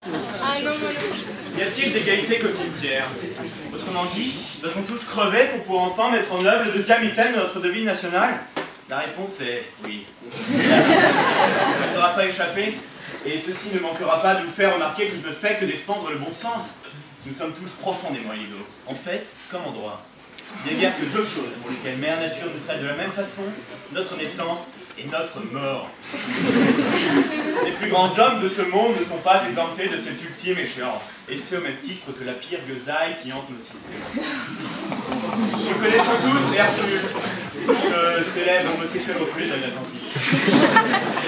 Y a-t-il d'égalité qu'au cimetière? Autrement dit, doit-on tous crever pour pouvoir enfin mettre en œuvre le deuxième item de notre devise nationale? La réponse est oui. Ça ne sera pas échappé, et ceci ne manquera pas de vous faire remarquer que je ne fais que défendre le bon sens. Nous sommes tous profondément illégaux. En fait, comme en droit. Il n'y a guère que deux choses pour lesquelles Mère Nature nous traite de la même façon, notre naissance et notre mort. Les plus grands hommes de ce monde ne sont pas exemptés de cette ultime échéance, et ce au même titre que la pire gueusaille qui hante nos cités. Nous connaissons tous Hercule, ce célèbre homosexuel reculé de la Grèce antique.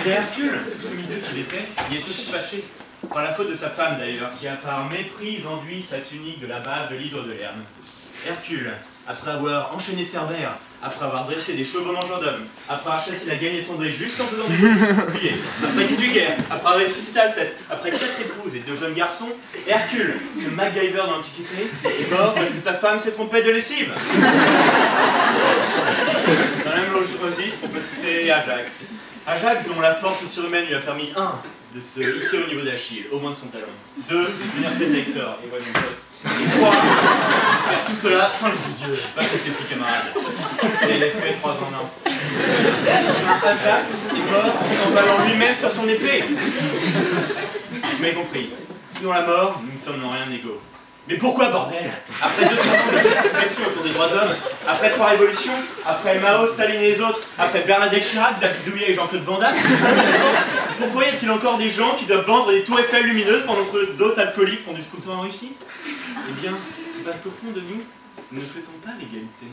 Et Hercule, tout ce milieu qu'il était, y est aussi passé, par la faute de sa femme d'ailleurs, qui a par mépris enduit sa tunique de la bave de l'hydre de Lerne. Hercule, après avoir enchaîné Cerbère, après avoir dressé des chevaux mangeurs d'hommes, après avoir chassé la gagnée de Cendrée juste en faisant des bouillés, après 18 guerres, après avoir ressuscité Alceste, après 4 épouses et 2 jeunes garçons, Hercule, ce MacGyver de l'Antiquité, est mort parce que sa femme s'est trompée de lessive. Dans le même registre, on peut citer Ajax. Ajax, dont la force surhumaine lui a permis 1. De se hisser au niveau d'Achille, au moins de son talon. 2. De devenir tête d'Hector, et voilà mon pote. Et 3. Faire tout cela sans les dieux, pas que ses petits camarades. C'est l'effet 3 en 1. Ajax est mort en s'emballant lui-même sur son épée. Vous m'avez compris. Sinon la mort, nous ne sommes en rien égaux. Mais pourquoi, bordel? Après 200 ans de gestion autour des droits d'homme, après 3 révolutions, après Mao, Staline et les autres, après Bernadette Chirac, David Douillet et Jean-Claude Van Damme, pourquoi y a-t-il encore des gens qui doivent vendre des tours Eiffel lumineuses pendant que d'autres alcooliques font du scooter en Russie? Eh bien, c'est parce qu'au fond de nous, nous ne souhaitons pas l'égalité.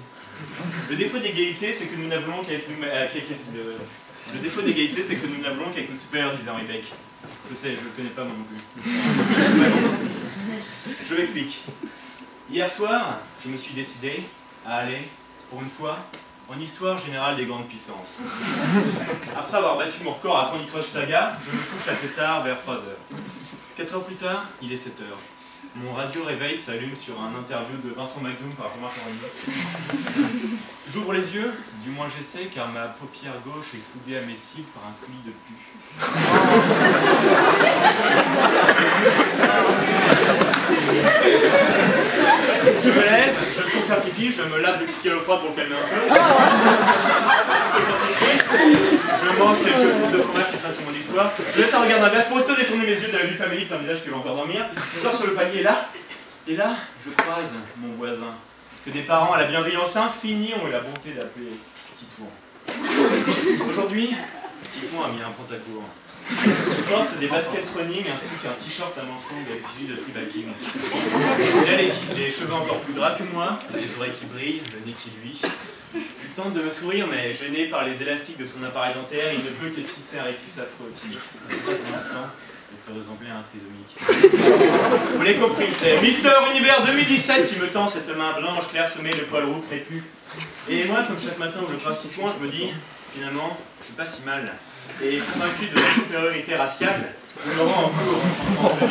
Le défaut d'égalité, c'est que nous n'avons qu'avec le défaut d'égalité, c'est que nous n'avons qu'avec nos supérieurs, disait Henri Beck. Je sais, je le connais pas moi non plus. Je m'explique. Hier soir, je me suis décidé à aller, pour une fois, en histoire générale des grandes puissances. Après avoir battu mon record à Candy Crush Saga, je me couche assez tard, vers 3 heures. 4 heures plus tard, il est 7 heures. Mon radio réveil s'allume sur un interview de Vincent McDoom par Jean-Marc Morandini. J'ouvre les yeux, du moins j'essaie, car ma paupière gauche est soudée à mes cils par un coulis de pu. Je me lève, je cours faire pipi, je me lave le kiki à l'eau froide pour le calmer un peu. Je mange quelques tours de fromage qui passent sur mon histoire. Je jette un regard d'un glace pour aussitôt détourner mes yeux de la vue famélique d'un visage qui va encore dormir. Je sors sur le palier et là, je croise mon voisin, que des parents à la bienveillance infinie ont eu la bonté d'appeler Titouan. Aujourd'hui, Titouan a mis un pantacourt. Il porte des baskets running ainsi qu'un t-shirt à manches longues avec visu de tribal king. Il a les cheveux encore plus gras que moi, les oreilles qui brillent, le nez qui luit. Il tente de me sourire, mais gêné par les élastiques de son appareil dentaire, il ne peut qu'esquisser un rectus affreux qui, pour l'instant, me fait ressembler à un trisomique. Vous l'avez compris, c'est Mister Univers 2017 qui me tend cette main blanche clairsemée de poils roux crépus. Et moi, comme chaque matin où je passe Titouan, je me dis, finalement, je suis pas si mal. Et convaincu de la supériorité raciale, je me rends en cours ensemble.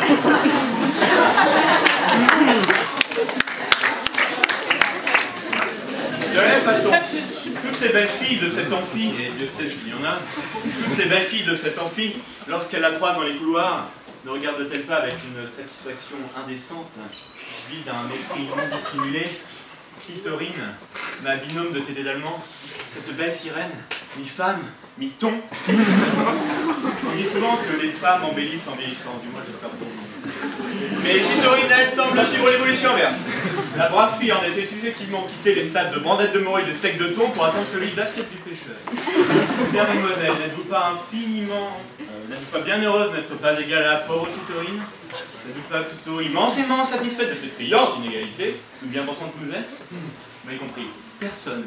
De la même façon, toutes les belles filles de cet amphi, et Dieu sait s'il y en a, toutes les belles filles de cet amphi, lorsqu'elles la croisent dans les couloirs, ne regardent-elles pas avec une satisfaction indécente, suivie d'un esprit non dissimulé? Clitorine, ma binôme de TD d'allemand, cette belle sirène, mi-femme, mi-ton. On dit souvent que les femmes embellissent en vieillissant, du moins j'espère pour vous. Mais Clitorine, elle semble suivre l'évolution inverse. La brave fille en effet successivement quitté les stades de brandette de morue et de steak de thon pour atteindre celui d'assiette du pêcheur. Bien mademoiselle, n'êtes-vous pas infiniment, n'êtes-vous pas bien heureuse d'être pas égale à la pauvre Clitorine? N'êtes-vous pas plutôt immensément satisfaite de cette criante inégalité, tout bien pensant que vous êtes? Vous m'avez compris, personne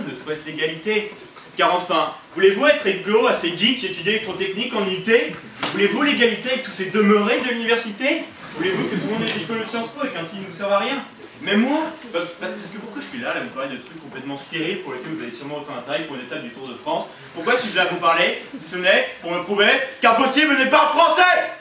ne souhaite l'égalité. Car enfin, voulez-vous être égaux à ces geeks qui étudient l'électrotechnique en IUT? Voulez-vous l'égalité avec tous ces demeurés de l'université? Voulez-vous que tout le monde ait diplôme de Sciences Po et qu'ainsi il ne nous serve à rien? Même moi? Parce que pourquoi je suis là vous parler de trucs complètement stériles pour lesquels vous avez sûrement autant d'intérêt pour une étape du Tour de France? Pourquoi suis-je là à vous parler, si ce n'est pour me prouver qu'impossible n'est pas français?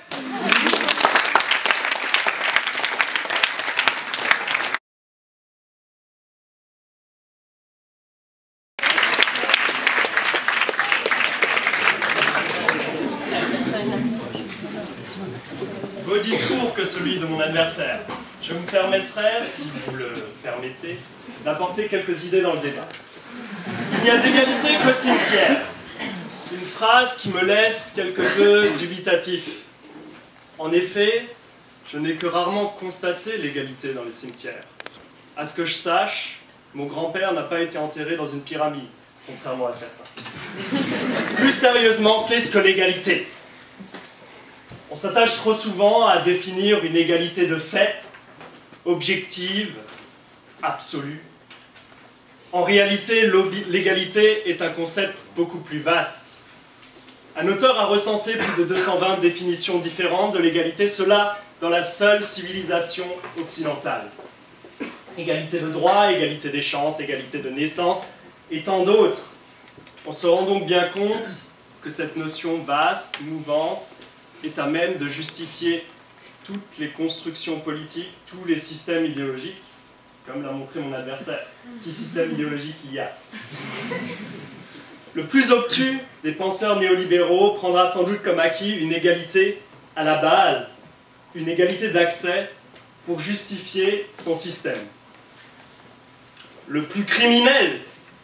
Vos discours adversaire. Je me permettrai, si vous le permettez, d'apporter quelques idées dans le débat. Il n'y a d'égalité qu'au cimetière. Une phrase qui me laisse quelque peu dubitatif. En effet, je n'ai que rarement constaté l'égalité dans les cimetières. À ce que je sache, mon grand-père n'a pas été enterré dans une pyramide, contrairement à certains. Plus sérieusement, qu'est-ce que l'égalité? On s'attache trop souvent à définir une égalité de fait, objective, absolue. En réalité, l'égalité est un concept beaucoup plus vaste. Un auteur a recensé plus de 220 définitions différentes de l'égalité, cela dans la seule civilisation occidentale. Égalité de droit, égalité des chances, égalité de naissance, et tant d'autres. On se rend donc bien compte que cette notion vaste, mouvante, est à même de justifier toutes les constructions politiques, tous les systèmes idéologiques, comme l'a montré mon adversaire. 6 systèmes idéologiques il y a. Le plus obtus des penseurs néolibéraux prendra sans doute comme acquis une égalité à la base, une égalité d'accès pour justifier son système. Le plus criminel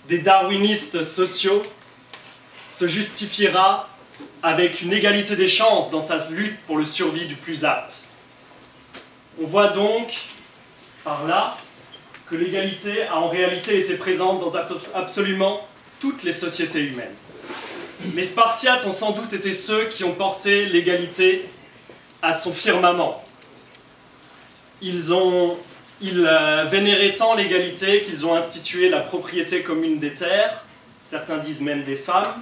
des darwinistes sociaux se justifiera avec une égalité des chances dans sa lutte pour le survie du plus apte. On voit donc par là que l'égalité a en réalité été présente dans absolument toutes les sociétés humaines. Les Spartiates ont sans doute été ceux qui ont porté l'égalité à son firmament. Ils vénéraient tant l'égalité qu'ils ont institué la propriété commune des terres, certains disent même des femmes,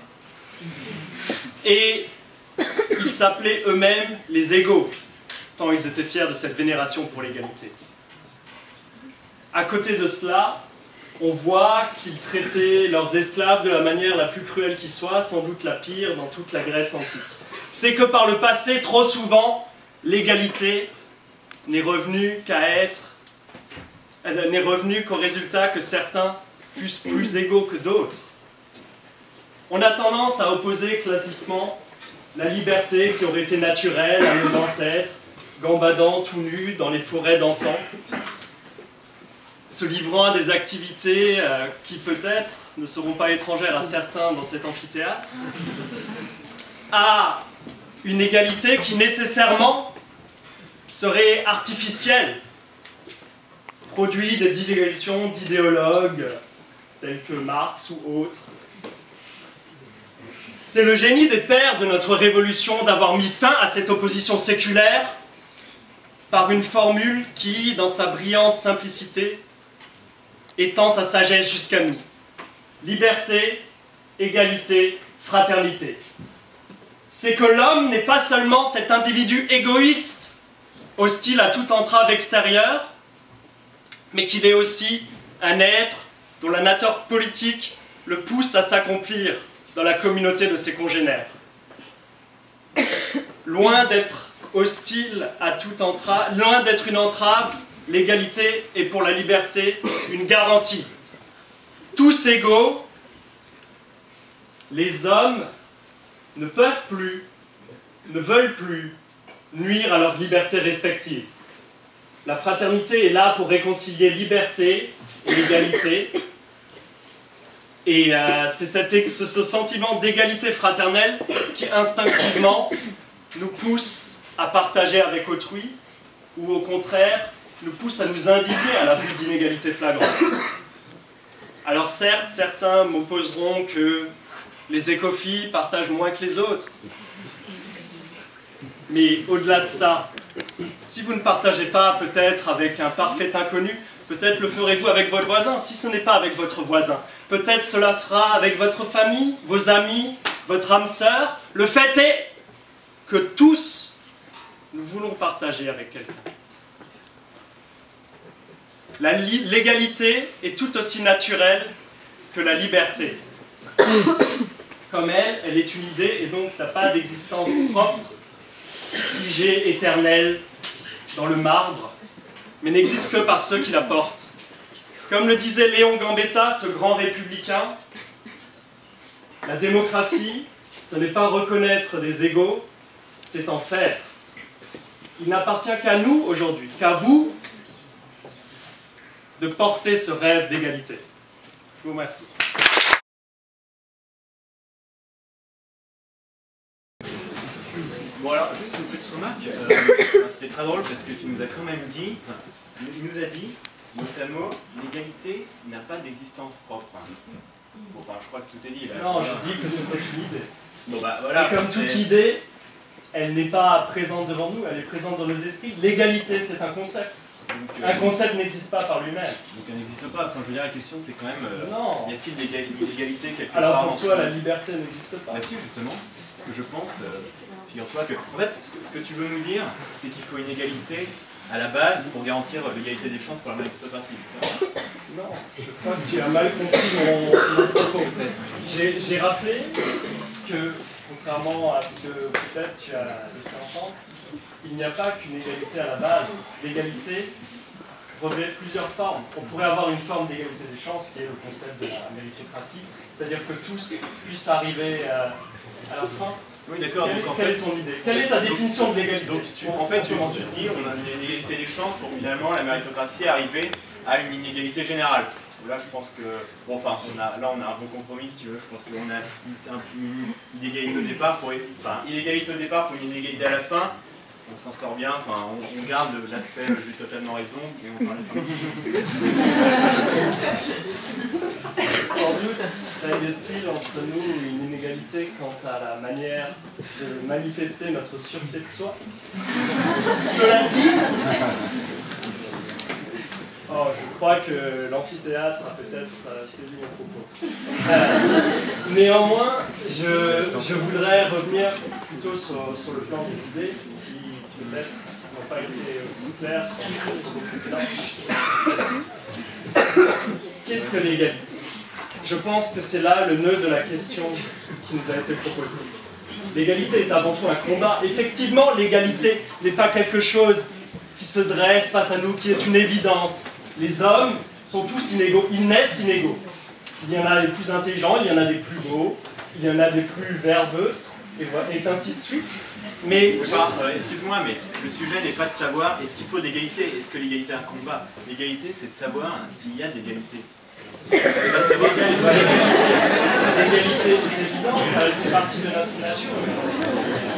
et ils s'appelaient eux-mêmes les égaux, tant ils étaient fiers de cette vénération pour l'égalité. À côté de cela, on voit qu'ils traitaient leurs esclaves de la manière la plus cruelle qui soit, sans doute la pire dans toute la Grèce antique. C'est que par le passé, trop souvent, l'égalité n'est revenue qu'au résultat que certains fussent plus égaux que d'autres. On a tendance à opposer classiquement la liberté qui aurait été naturelle à nos ancêtres, gambadant tout nus dans les forêts d'antan, se livrant à des activités qui peut-être ne seront pas étrangères à certains dans cet amphithéâtre, à une égalité qui nécessairement serait artificielle, produit des divagations d'idéologues tels que Marx ou autres. C'est le génie des pères de notre révolution d'avoir mis fin à cette opposition séculaire par une formule qui, dans sa brillante simplicité, étend sa sagesse jusqu'à nous. Liberté, égalité, fraternité. C'est que l'homme n'est pas seulement cet individu égoïste, hostile à toute entrave extérieure, mais qu'il est aussi un être dont la nature politique le pousse à s'accomplir dans la communauté de ses congénères. Loin d'être hostile à toute entrave, loin d'être une entrave, l'égalité est pour la liberté une garantie. Tous égaux, les hommes ne peuvent plus, ne veulent plus nuire à leur liberté respective. La fraternité est là pour réconcilier liberté et égalité. Et c'est ce sentiment d'égalité fraternelle qui instinctivement nous pousse à partager avec autrui, ou au contraire, nous pousse à nous indigner à la vue d'inégalités flagrantes. Alors certes, certains m'opposeront que les écophiles partagent moins que les autres. Mais au-delà de ça, si vous ne partagez pas peut-être avec un parfait inconnu, peut-être le ferez-vous avec votre voisin. Si ce n'est pas avec votre voisin, peut-être cela sera avec votre famille, vos amis, votre âme sœur. Le fait est que tous, nous voulons partager avec quelqu'un. L'égalité est tout aussi naturelle que la liberté. Comme elle est une idée et donc n'a pas d'existence propre, figée, éternelle, dans le marbre, mais n'existe que par ceux qui la portent. Comme le disait Léon Gambetta, ce grand républicain, la démocratie, ce n'est pas reconnaître des égaux, c'est en faire. Il n'appartient qu'à nous aujourd'hui, qu'à vous, de porter ce rêve d'égalité. Je vous remercie. Bon alors, juste une petite remarque, c'était très drôle parce que tu nous as quand même dit, il nous a dit, notamment, l'égalité n'a pas d'existence propre. Bon, enfin, je crois que tout est dit. Là, non, je dis que c'était une idée. Bon, bah, voilà, et comme toute idée, elle n'est pas présente devant nous, elle est présente dans nos esprits. L'égalité, c'est un concept. Donc, un concept n'existe pas par lui-même. Donc elle n'existe pas. Enfin, je veux dire, la question, c'est quand même, non. Y a-t-il une égalité quelque part? Alors pour toi, la liberté n'existe pas. Bah si, justement. Parce que je pense, figure-toi que... En fait, ce que tu veux nous dire, c'est qu'il faut une égalité à la base pour garantir l'égalité des chances pour la méritocratie, c'est ça? Non, je crois que tu as mal compris mon propos. J'ai rappelé que, contrairement à ce que peut-être tu as laissé entendre, il n'y a pas qu'une égalité à la base. L'égalité revêt plusieurs formes. On pourrait avoir une forme d'égalité des chances, qui est le concept de la méritocratie, c'est-à-dire que tous puissent arriver à la fin. Oui, d'accord. Quelle est ton idée? Quelle est ta définition de l'égalité? Donc, en fait, tu dis on a une égalité des chances pour finalement la méritocratie arriver à une inégalité générale. Là, je pense que, bon, enfin, on a un bon compromis, si tu veux. Je pense qu'on a une égalité au départ pour, inégalité au départ pour une inégalité à la fin. On s'en sort bien, enfin, on garde l'aspect j'ai totalement raison, et on parle ça. Sans doute règne-t-il entre nous une inégalité quant à la manière de manifester notre sûreté de soi. Cela dit, je crois que l'amphithéâtre a peut-être saisi mon propos. Néanmoinds, je voudrais revenir plutôt sur le plan des idées, qui peut-être n'ont pas été aussi claires sur les précédents. Qu'est-ce que l'égalité? Je pense que c'est là le nœud de la question qui nous a été proposée. L'égalité est avant tout un combat. Effectivement, l'égalité n'est pas quelque chose qui se dresse face à nous, qui est une évidence. Les hommes sont tous inégaux, ils naissent inégaux. Il y en a des plus intelligents, il y en a des plus beaux, il y en a des plus verbeux, et ainsi de suite. Mais excuse-moi, mais le sujet n'est pas de savoir est-ce qu'il faut d'égalité, est-ce que l'égalité est un combat. L'égalité, c'est de savoir s'il y a de l'égalité. L'égalité est évidente, elle fait partie de notre nature.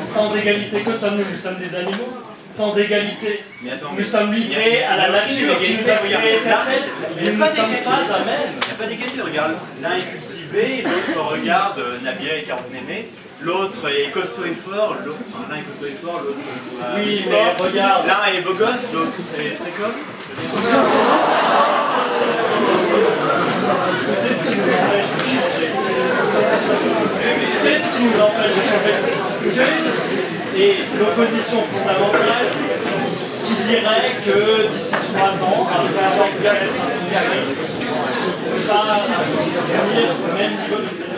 Sans égalité, que sommes-nous? Nous sommes des animaux. Sans égalité, nous sommes livrés à la nature qui nous a créés tels, et nous ne sommes pas à même. Il n'y a pas d'égalité, regarde, l'un est cultivé, l'autre regarde Nabila et Carotte Néné, l'autre est costaud et fort, l'un est costaud et fort, l'autre oui, mais regarde. L'un est beau gosse, l'autre est précoce. Qu'est-ce qui nous empêche de changer? Qu'est-ce qui nous empêche de changer? Et l'opposition fondamentale qui dirait que d'ici 3 ans, après avoir pu être un milliardaire, on ne peut pas obtenir le même niveau de sécurité.